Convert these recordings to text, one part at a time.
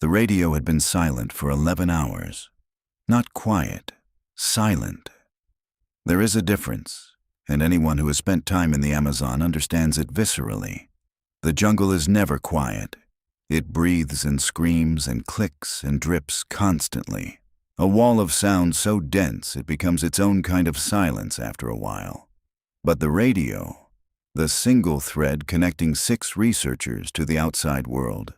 The radio had been silent for 11 hours. Not quiet, silent. There is a difference, and anyone who has spent time in the Amazon understands it viscerally. The jungle is never quiet. It breathes and screams and clicks and drips constantly. A wall of sound so dense it becomes its own kind of silence after a while. But the radio, the single thread connecting 6 researchers to the outside world,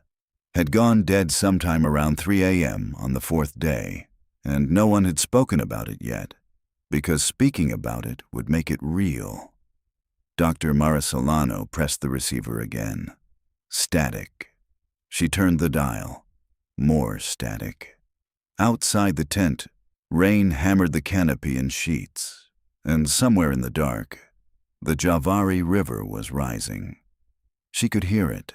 had gone dead sometime around 3 a.m. on the 4th day, and no one had spoken about it yet, because speaking about it would make it real. Dr. Mara Solano pressed the receiver again. Static. She turned the dial. More static. Outside the tent, rain hammered the canopy in sheets, and somewhere in the dark, the Javari River was rising. She could hear it,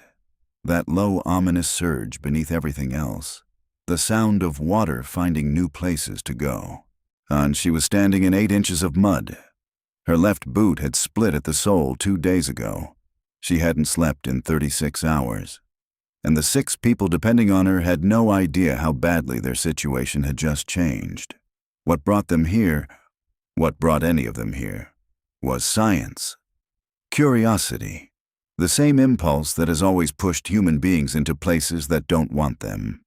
that low, ominous surge beneath everything else, the sound of water finding new places to go. And she was standing in 8 inches of mud. Her left boot had split at the sole 2 days ago. She hadn't slept in 36 hours. And the 6 people depending on her had no idea how badly their situation had just changed. What brought them here, what brought any of them here, was science. Curiosity. The same impulse that has always pushed human beings into places that don't want them.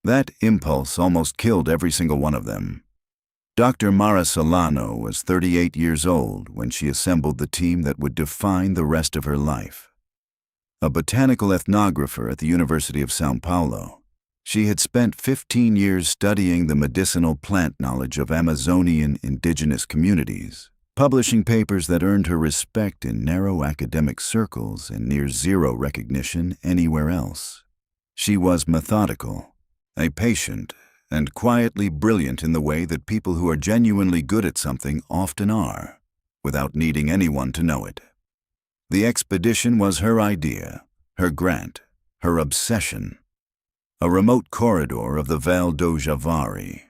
That impulse almost killed every single one of them. Dr. Mara Solano was 38 years old when she assembled the team that would define the rest of her life. A botanical ethnographer at the University of São Paulo, she had spent 15 years studying the medicinal plant knowledge of Amazonian indigenous communities, publishing papers that earned her respect in narrow academic circles and near zero recognition anywhere else. She was methodical, a patient, and quietly brilliant in the way that people who are genuinely good at something often are, without needing anyone to know it. The expedition was her idea, her grant, her obsession. A remote corridor of the Val do Javari,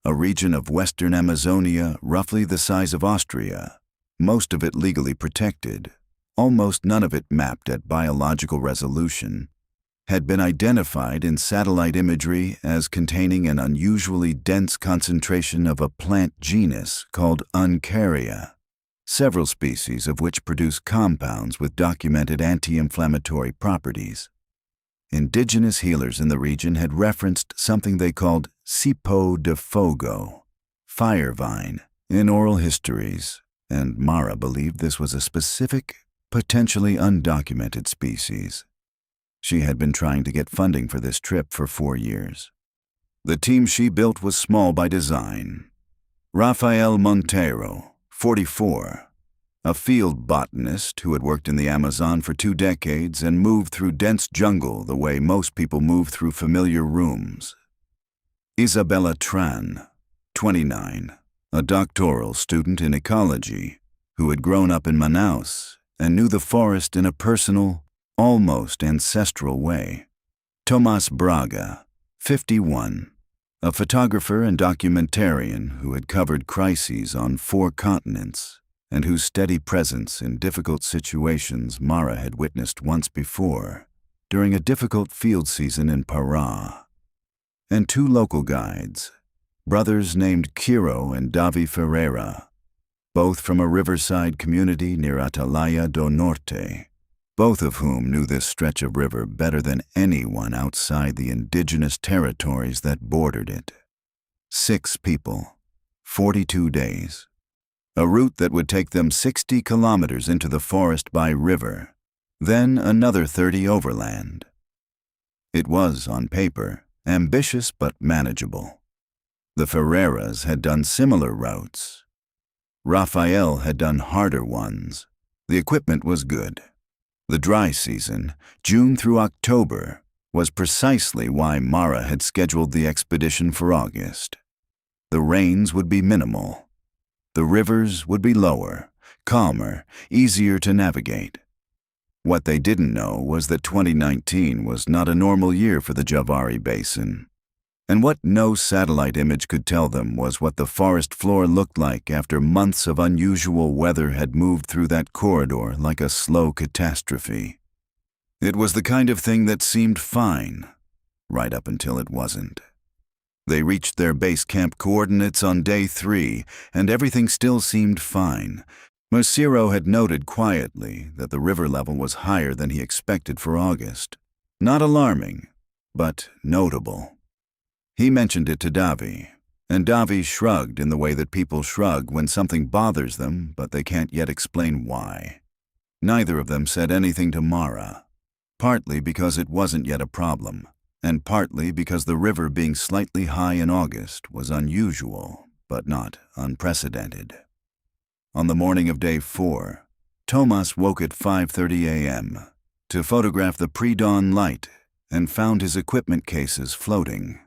a region of western Amazonia roughly the size of Austria, most of it legally protected, almost none of it mapped at biological resolution, had been identified in satellite imagery as containing an unusually dense concentration of a plant genus called Uncaria, several species of which produce compounds with documented anti-inflammatory properties. Indigenous healers in the region had referenced something they called cipo de fogo, fire vine, in oral histories, and Mara believed this was a specific, potentially undocumented species. She had been trying to get funding for this trip for 4 years. The team she built was small by design. Rafael Monteiro, 44, a field botanist who had worked in the Amazon for 2 decades and moved through dense jungle the way most people move through familiar rooms. Isabella Tran, 29, a doctoral student in ecology who had grown up in Manaus and knew the forest in a personal, almost ancestral way. Tomas Braga, 51, a photographer and documentarian who had covered crises on 4 continents and whose steady presence in difficult situations Mara had witnessed once before during a difficult field season in Pará. And 2 local guides, brothers named Quiro and Davi Ferreira, both from a riverside community near Atalaia do Norte, both of whom knew this stretch of river better than anyone outside the indigenous territories that bordered it. 6 people, 42 days. A route that would take them 60 kilometers into the forest by river, then another 30 overland. It was, on paper, ambitious but manageable. The Ferreiras had done similar routes. Rafael had done harder ones. The equipment was good. The dry season, June through October, was precisely why Mara had scheduled the expedition for August. The rains would be minimal. The rivers would be lower, calmer, easier to navigate. What they didn't know was that 2019 was not a normal year for the Javari Basin. And what no satellite image could tell them was what the forest floor looked like after months of unusual weather had moved through that corridor like a slow catastrophe. It was the kind of thing that seemed fine, right up until it wasn't. They reached their base camp coordinates on day 3, and everything still seemed fine. Mercero had noted quietly that the river level was higher than he expected for August. Not alarming, but notable. He mentioned it to Davi, and Davi shrugged in the way that people shrug when something bothers them, but they can't yet explain why. Neither of them said anything to Mara, partly because it wasn't yet a problem, and partly because the river being slightly high in August was unusual, but not unprecedented. On the morning of day 4, Tomas woke at 5:30 a.m. to photograph the pre-dawn light and found his equipment cases floating.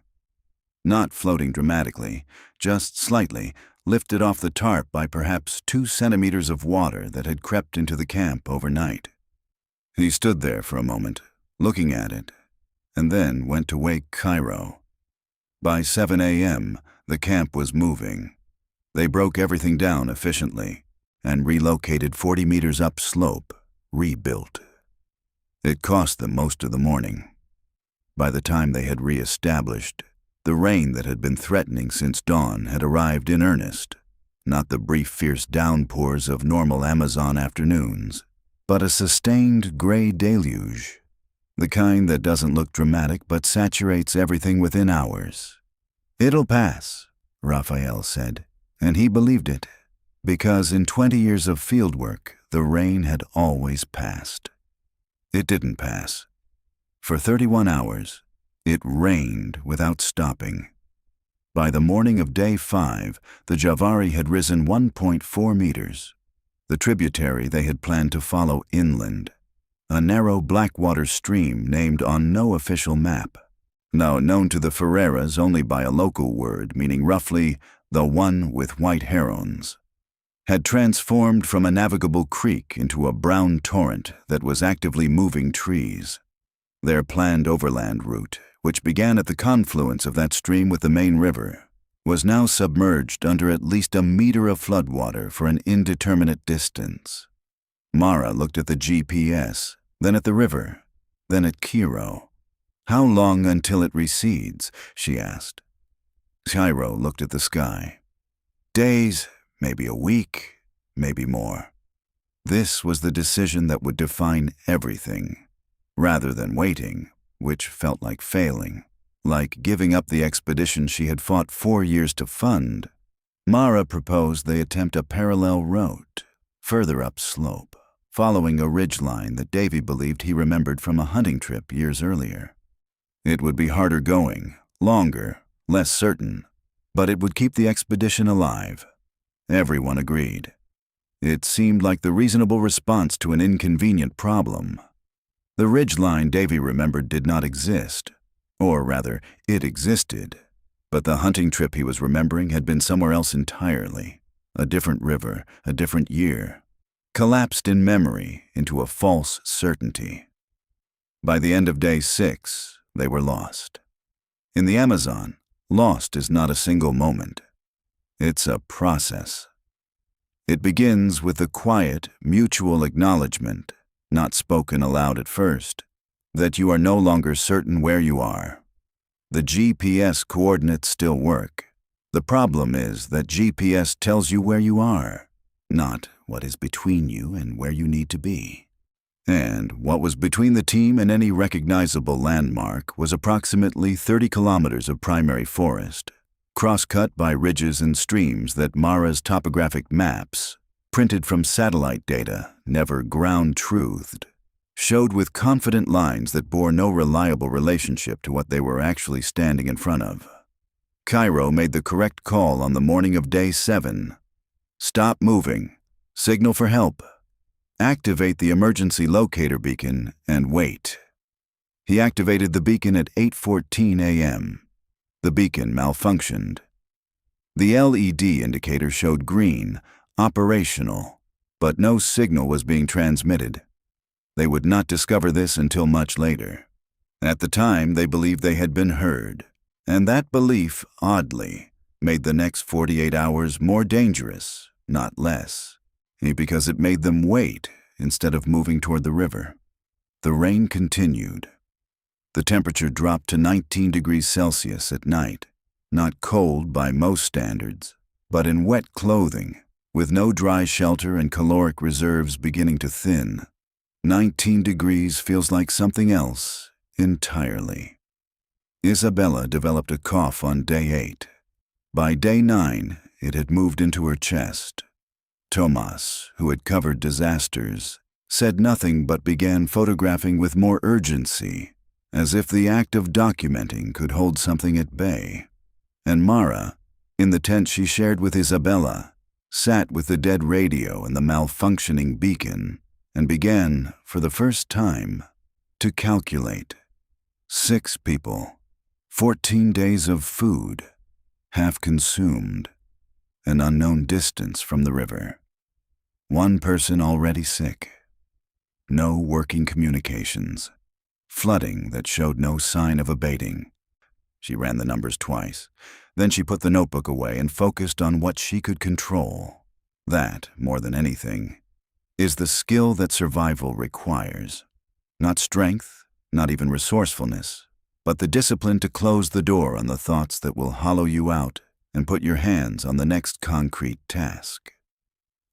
Not floating dramatically, just slightly, lifted off the tarp by perhaps 2 centimeters of water that had crept into the camp overnight. He stood there for a moment, looking at it, and then went to wake Cairo. By 7 a.m., the camp was moving. They broke everything down efficiently and relocated 40 meters upslope, rebuilt. It cost them most of the morning. By the time they had re-established, the rain that had been threatening since dawn had arrived in earnest, not the brief fierce downpours of normal Amazon afternoons, but a sustained gray deluge, the kind that doesn't look dramatic but saturates everything within hours. "It'll pass," Raphael said, and he believed it, because in 20 years of fieldwork, the rain had always passed. It didn't pass. For 31 hours, it rained without stopping. By the morning of day 5, the Javari had risen 1.4 meters, the tributary they had planned to follow inland, a narrow blackwater stream named on no official map, now known to the Ferreiras only by a local word meaning roughly the one with white herons, had transformed from a navigable creek into a brown torrent that was actively moving trees. Their planned overland route, which began at the confluence of that stream with the main river, was now submerged under at least a meter of floodwater for an indeterminate distance. Mara looked at the GPS, then at the river, then at Cairo. "How long until it recedes?" she asked. Cairo looked at the sky. "Days, maybe a week, maybe more." This was the decision that would define everything, rather than waiting, which felt like failing, like giving up the expedition she had fought 4 years to fund. Mara proposed they attempt a parallel route, further upslope, following a ridgeline that Davy believed he remembered from a hunting trip years earlier. It would be harder going, longer, less certain, but it would keep the expedition alive. Everyone agreed. It seemed like the reasonable response to an inconvenient problem. The ridgeline Davy remembered did not exist, or rather, it existed, but the hunting trip he was remembering had been somewhere else entirely, a different river, a different year, collapsed in memory into a false certainty. By the end of day 6, they were lost. In the Amazon, lost is not a single moment. It's a process. It begins with the quiet, mutual acknowledgement, not spoken aloud at first, that you are no longer certain where you are. The GPS coordinates still work. The problem is that GPS tells you where you are, not what is between you and where you need to be. And what was between the team and any recognizable landmark was approximately 30 kilometers of primary forest, cross-cut by ridges and streams that Mara's topographic maps, printed from satellite data, never ground-truthed, showed with confident lines that bore no reliable relationship to what they were actually standing in front of. Cairo made the correct call on the morning of day 7. Stop moving. Signal for help. Activate the emergency locator beacon and wait. He activated the beacon at 8:14 a.m. The beacon malfunctioned. The LED indicator showed green, operational, but no signal was being transmitted. They would not discover this until much later. At the time, they believed they had been heard, and that belief, oddly, made the next 48 hours more dangerous, not less, because it made them wait instead of moving toward the river. The rain continued. The temperature dropped to 19 degrees Celsius at night, not cold by most standards, but in wet clothing, with no dry shelter and caloric reserves beginning to thin. 19 degrees feels like something else entirely. Isabella developed a cough on day 8. By day 9, it had moved into her chest. Tomas, who had covered disasters, said nothing but began photographing with more urgency, as if the act of documenting could hold something at bay. And Mara, in the tent she shared with Isabella, sat with the dead radio and the malfunctioning beacon and began, for the first time, to calculate. 6 people, 14 days of food, half consumed, an unknown distance from the river. 1 person already sick. No working communications. Flooding that showed no sign of abating. She ran the numbers twice. Then she put the notebook away and focused on what she could control. That, more than anything, is the skill that survival requires. Not strength, not even resourcefulness, but the discipline to close the door on the thoughts that will hollow you out and put your hands on the next concrete task.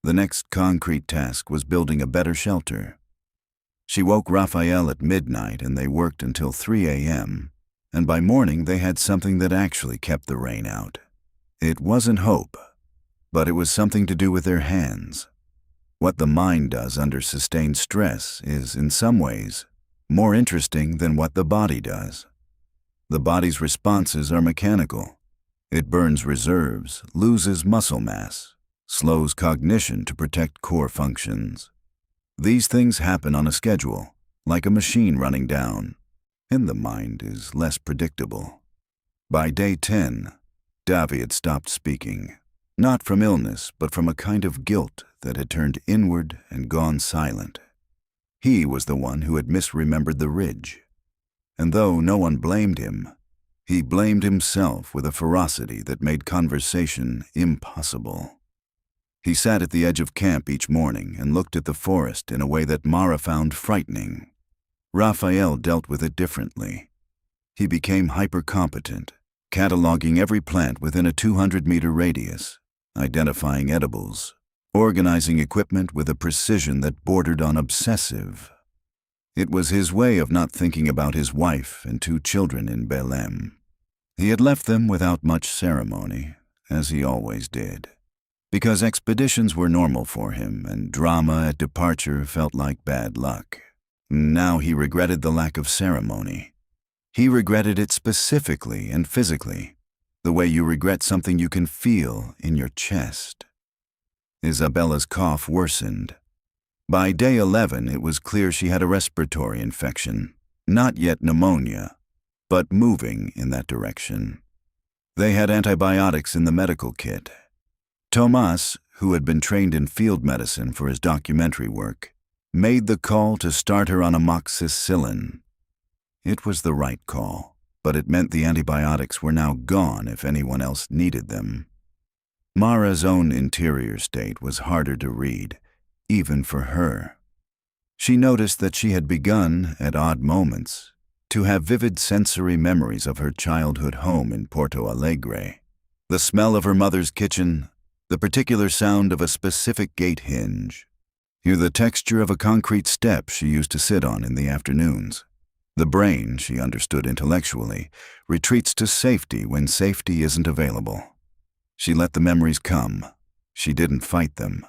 The next concrete task was building a better shelter. She woke Raphael at midnight and they worked until 3 a.m., and by morning they had something that actually kept the rain out. It wasn't hope, but it was something to do with their hands. What the mind does under sustained stress is, in some ways, more interesting than what the body does. The body's responses are mechanical. It burns reserves, loses muscle mass, slows cognition to protect core functions. These things happen on a schedule, like a machine running down, and the mind is less predictable. By day 10, Davy had stopped speaking, not from illness, but from a kind of guilt that had turned inward and gone silent. He was the one who had misremembered the ridge. And though no one blamed him, he blamed himself with a ferocity that made conversation impossible. He sat at the edge of camp each morning and looked at the forest in a way that Mara found frightening. Raphael dealt with it differently. He became hyper-competent, cataloging every plant within a 200-meter radius, identifying edibles, organizing equipment with a precision that bordered on obsessive. It was his way of not thinking about his wife and 2 children in Belém. He had left them without much ceremony, as he always did, because expeditions were normal for him and drama at departure felt like bad luck. Now he regretted the lack of ceremony. He regretted it specifically and physically, the way you regret something you can feel in your chest. Isabella's cough worsened. By day 11, it was clear she had a respiratory infection, not yet pneumonia, but moving in that direction. They had antibiotics in the medical kit. Tomas, who had been trained in field medicine for his documentary work, made the call to start her on amoxicillin. It was the right call, but it meant the antibiotics were now gone if anyone else needed them. Mara's own interior state was harder to read, even for her. She noticed that she had begun, at odd moments, to have vivid sensory memories of her childhood home in Porto Alegre. The smell of her mother's kitchen, the particular sound of a specific gate hinge. Hear the texture of a concrete step she used to sit on in the afternoons. The brain, she understood intellectually, retreats to safety when safety isn't available. She let the memories come. She didn't fight them.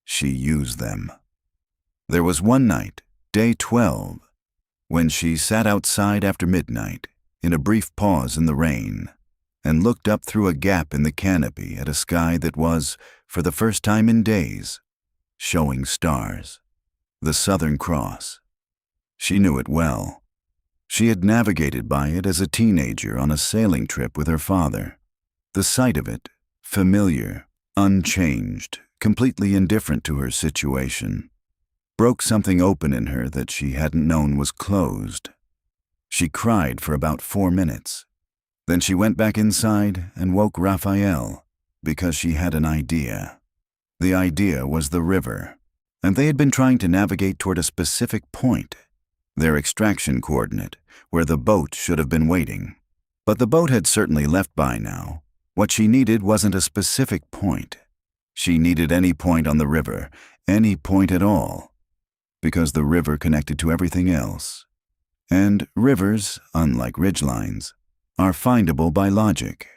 She used them. There was one night, day 12, when she sat outside after midnight, in a brief pause in the rain, and looked up through a gap in the canopy at a sky that was, for the first time in days, showing stars. The Southern Cross. She knew it well. She had navigated by it as a teenager on a sailing trip with her father. The sight of it, familiar, unchanged, completely indifferent to her situation, broke something open in her that she hadn't known was closed. She cried for about 4 minutes. Then she went back inside and woke Raphael because she had an idea. The idea was the river, and they had been trying to navigate toward a specific point. their extraction coordinate, where the boat should have been waiting. But the boat had certainly left by now. What she needed wasn't a specific point. She needed any point on the river, any point at all, because the river connected to everything else. And rivers, unlike ridgelines, are findable by logic.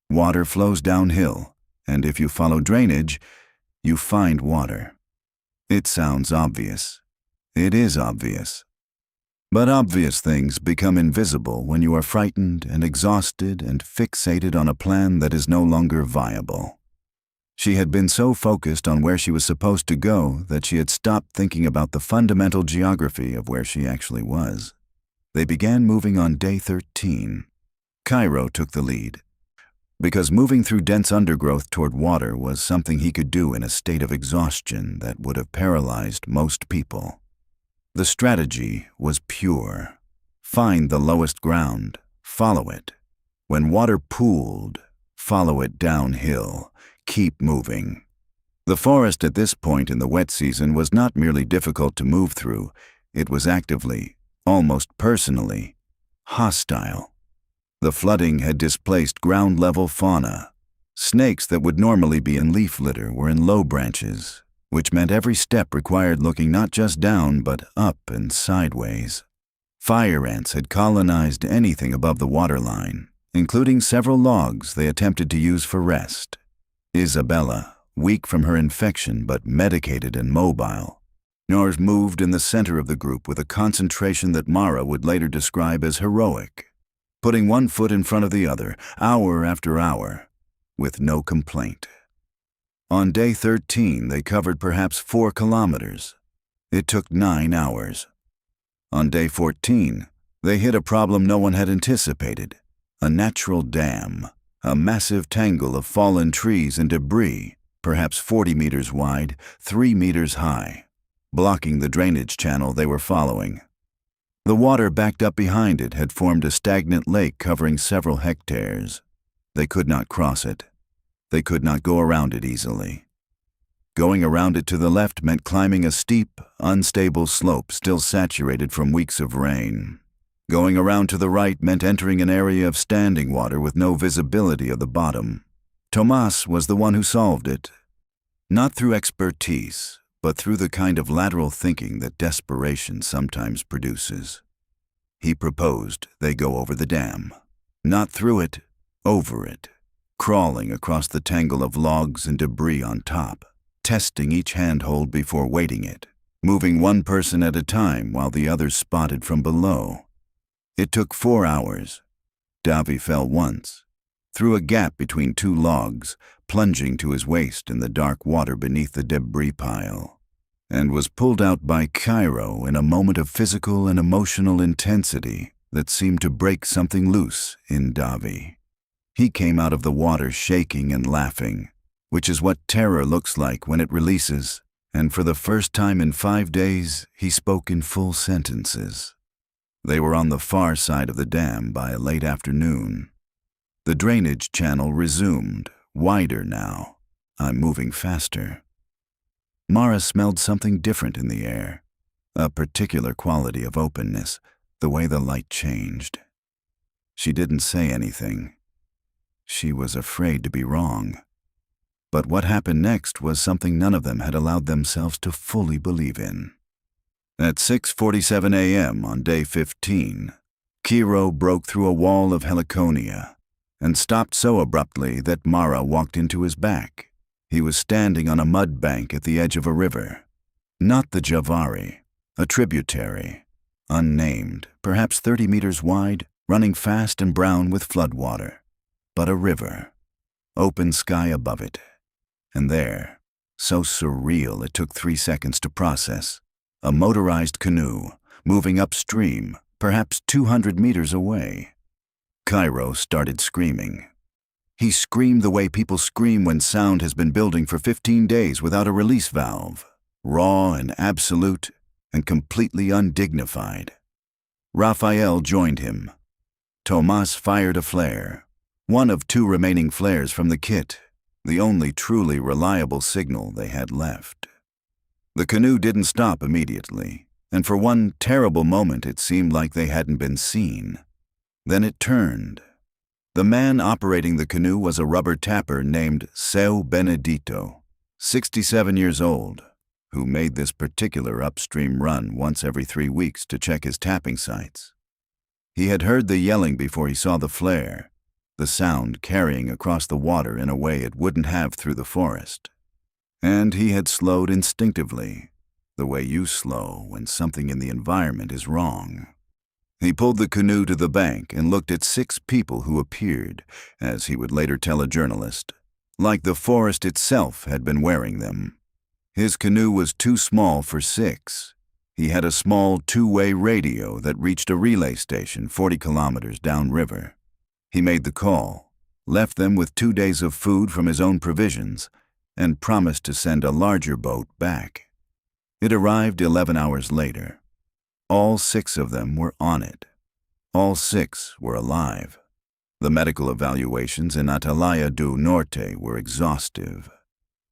Water flows downhill, and if you follow drainage, you find water. It sounds obvious. It is obvious. But obvious things become invisible when you are frightened and exhausted and fixated on a plan that is no longer viable. She had been so focused on where she was supposed to go that she had stopped thinking about the fundamental geography of where she actually was. They began moving on day 13. Cairo took the lead, because moving through dense undergrowth toward water was something he could do in a state of exhaustion that would have paralyzed most people. The strategy was pure. Find the lowest ground, follow it. When water pooled, follow it downhill, keep moving. The forest at this point in the wet season was not merely difficult to move through, it was actively, almost personally, hostile. The flooding had displaced ground-level fauna. Snakes that would normally be in leaf litter were in low branches, which meant every step required looking not just down but up and sideways. Fire ants had colonized anything above the waterline, including several logs they attempted to use for rest. Isabella, weak from her infection but medicated and mobile, Nors moved in the center of the group with a concentration that Mara would later describe as heroic, putting one foot in front of the other, hour after hour, with no complaint. On day 13, they covered perhaps 4 kilometers. It took 9 hours. On day 14, they hit a problem no one had anticipated, a natural dam, a massive tangle of fallen trees and debris, perhaps 40 meters wide, 3 meters high, blocking the drainage channel they were following. The water backed up behind it had formed a stagnant lake covering several hectares. They could not cross it. They could not go around it easily. Going around it to the left meant climbing a steep, unstable slope still saturated from weeks of rain. Going around to the right meant entering an area of standing water with no visibility of the bottom. Tomas was the one who solved it, not through expertise, but through the kind of lateral thinking that desperation sometimes produces. He proposed they go over the dam. Not through it, over it, crawling across the tangle of logs and debris on top, testing each handhold before weighting it, moving one person at a time while the others spotted from below. It took 4 hours. Davi fell once, through a gap between 2 logs, plunging to his waist in the dark water beneath the debris pile, and was pulled out by Cairo in a moment of physical and emotional intensity that seemed to break something loose in Davi. He came out of the water shaking and laughing, which is what terror looks like when it releases, and for the first time in 5 days, he spoke in full sentences. They were on the far side of the dam by late afternoon. The drainage channel resumed, wider now. I'm moving faster. Mara smelled something different in the air, a particular quality of openness, the way the light changed. She didn't say anything. She was afraid to be wrong. But what happened next was something none of them had allowed themselves to fully believe in. At 6:47 a.m. on day 15, Cairo broke through a wall of heliconia and stopped so abruptly that Mara walked into his back. He was standing on a mud bank at the edge of a river. Not the Javari, a tributary, unnamed, perhaps 30 meters wide, running fast and brown with floodwater, but a river, open sky above it. And there, so surreal it took 3 seconds to process, a motorized canoe, moving upstream, perhaps 200 meters away. Cairo started screaming. He screamed the way people scream when sound has been building for 15 days without a release valve, raw and absolute and completely undignified. Raphael joined him. Tomas fired a flare, one of 2 remaining flares from the kit, the only truly reliable signal they had left. The canoe didn't stop immediately, and for one terrible moment it seemed like they hadn't been seen. Then it turned. The man operating the canoe was a rubber tapper named Seu Benedito, 67 years old, who made this particular upstream run once every 3 weeks to check his tapping sites. He had heard the yelling before he saw the flare, the sound carrying across the water in a way it wouldn't have through the forest. And he had slowed instinctively, the way you slow when something in the environment is wrong. He pulled the canoe to the bank and looked at 6 people who appeared, as he would later tell a journalist, like the forest itself had been wearing them. His canoe was too small for 6. He had a small 2-way radio that reached a relay station 40 kilometers downriver. He made the call, left them with 2 days of food from his own provisions, and promised to send a larger boat back. It arrived 11 hours later. All 6 of them were on it. All 6 were alive. The medical evaluations in Atalaya do Norte were exhaustive.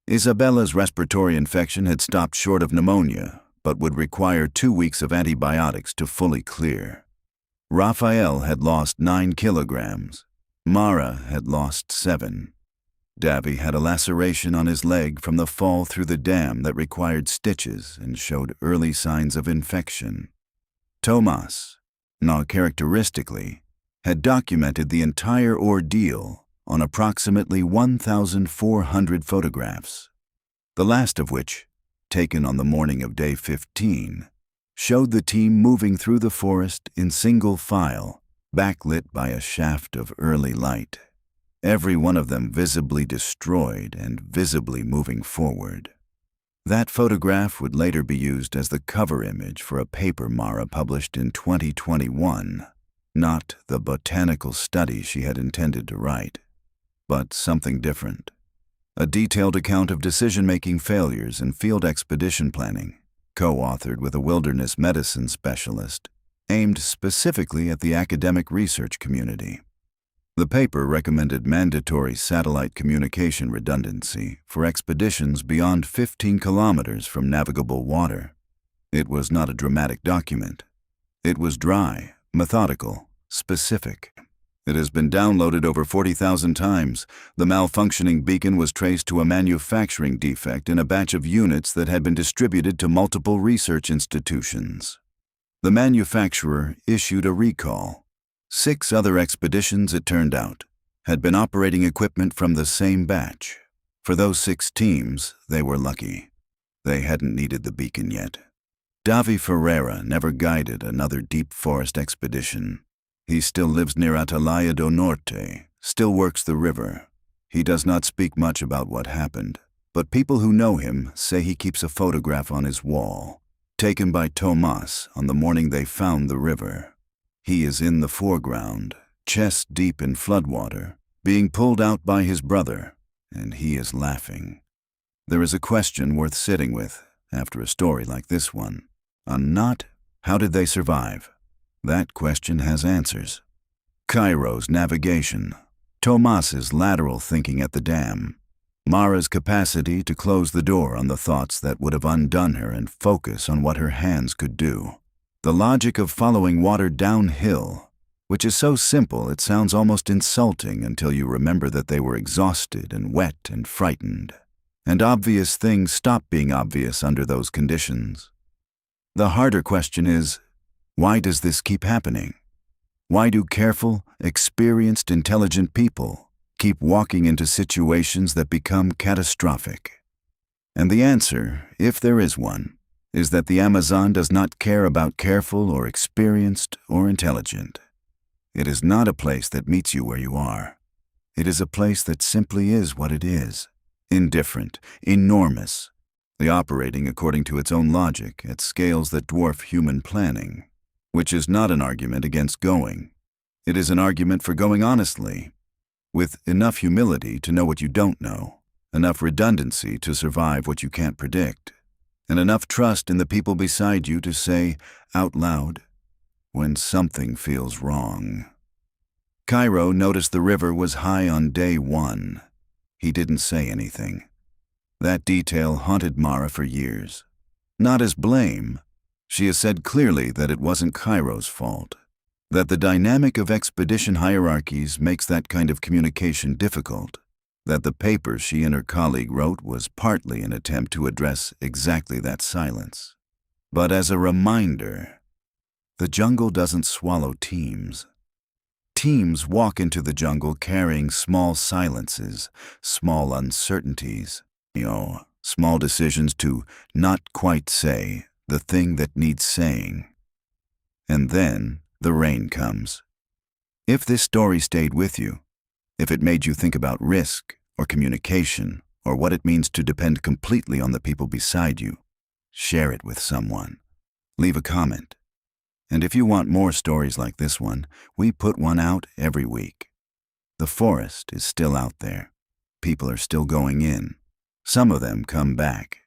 Isabella's respiratory infection had stopped short of pneumonia, but would require 2 weeks of antibiotics to fully clear. Rafael had lost 9 kilograms. Mara had lost 7. Davy had a laceration on his leg from the fall through the dam that required stitches and showed early signs of infection. Tomas, not characteristically, had documented the entire ordeal on approximately 1,400 photographs, the last of which, taken on the morning of day 15, showed the team moving through the forest in single file, backlit by a shaft of early light, every one of them visibly destroyed and visibly moving forward. That photograph would later be used as the cover image for a paper Mara published in 2021, not the botanical study she had intended to write, but something different. A detailed account of decision-making failures in field expedition planning, co-authored with a wilderness medicine specialist, aimed specifically at the academic research community. The paper recommended mandatory satellite communication redundancy for expeditions beyond 15 kilometers from navigable water. It was not a dramatic document. It was dry, methodical, specific. It has been downloaded over 40,000 times. The malfunctioning beacon was traced to a manufacturing defect in a batch of units that had been distributed to multiple research institutions. The manufacturer issued a recall. 6 other expeditions, it turned out, had been operating equipment from the same batch. For those 6 teams, they were lucky. They hadn't needed the beacon yet. Davi Ferreira never guided another deep forest expedition. He still lives near Atalaya do Norte, still works the river. He does not speak much about what happened, but people who know him say he keeps a photograph on his wall, taken by Tomas on the morning they found the river. He is in the foreground, chest deep in floodwater, being pulled out by his brother, and he is laughing. There is a question worth sitting with after a story like this one. Not how did they survive? That question has answers. Cairo's navigation, Tomas's lateral thinking at the dam, Mara's capacity to close the door on the thoughts that would have undone her and focus on what her hands could do. The logic of following water downhill, which is so simple it sounds almost insulting until you remember that they were exhausted and wet and frightened, and obvious things stop being obvious under those conditions. The harder question is, why does this keep happening? Why do careful, experienced, intelligent people keep walking into situations that become catastrophic? And the answer, if there is one, is that the Amazon does not care about careful or experienced or intelligent. It is not a place that meets you where you are. It is a place that simply is what it is, indifferent, enormous, operating according to its own logic at scales that dwarf human planning, which is not an argument against going. It is an argument for going honestly, with enough humility to know what you don't know, enough redundancy to survive what you can't predict, and enough trust in the people beside you to say out loud when something feels wrong. Cairo noticed the river was high on day 1. He didn't say anything. That detail haunted Mara for years. Not as blame. She has said clearly that it wasn't Cairo's fault, that the dynamic of expedition hierarchies makes that kind of communication difficult, that the paper she and her colleague wrote was partly an attempt to address exactly that silence. But as a reminder, the jungle doesn't swallow teams. Teams walk into the jungle carrying small silences, small uncertainties, small decisions to not quite say the thing that needs saying. And then the rain comes. If this story stayed with you, if it made you think about risk or communication or what it means to depend completely on the people beside you, share it with someone. Leave a comment. And if you want more stories like this one, we put one out every week. The forest is still out there. People are still going in. Some of them come back.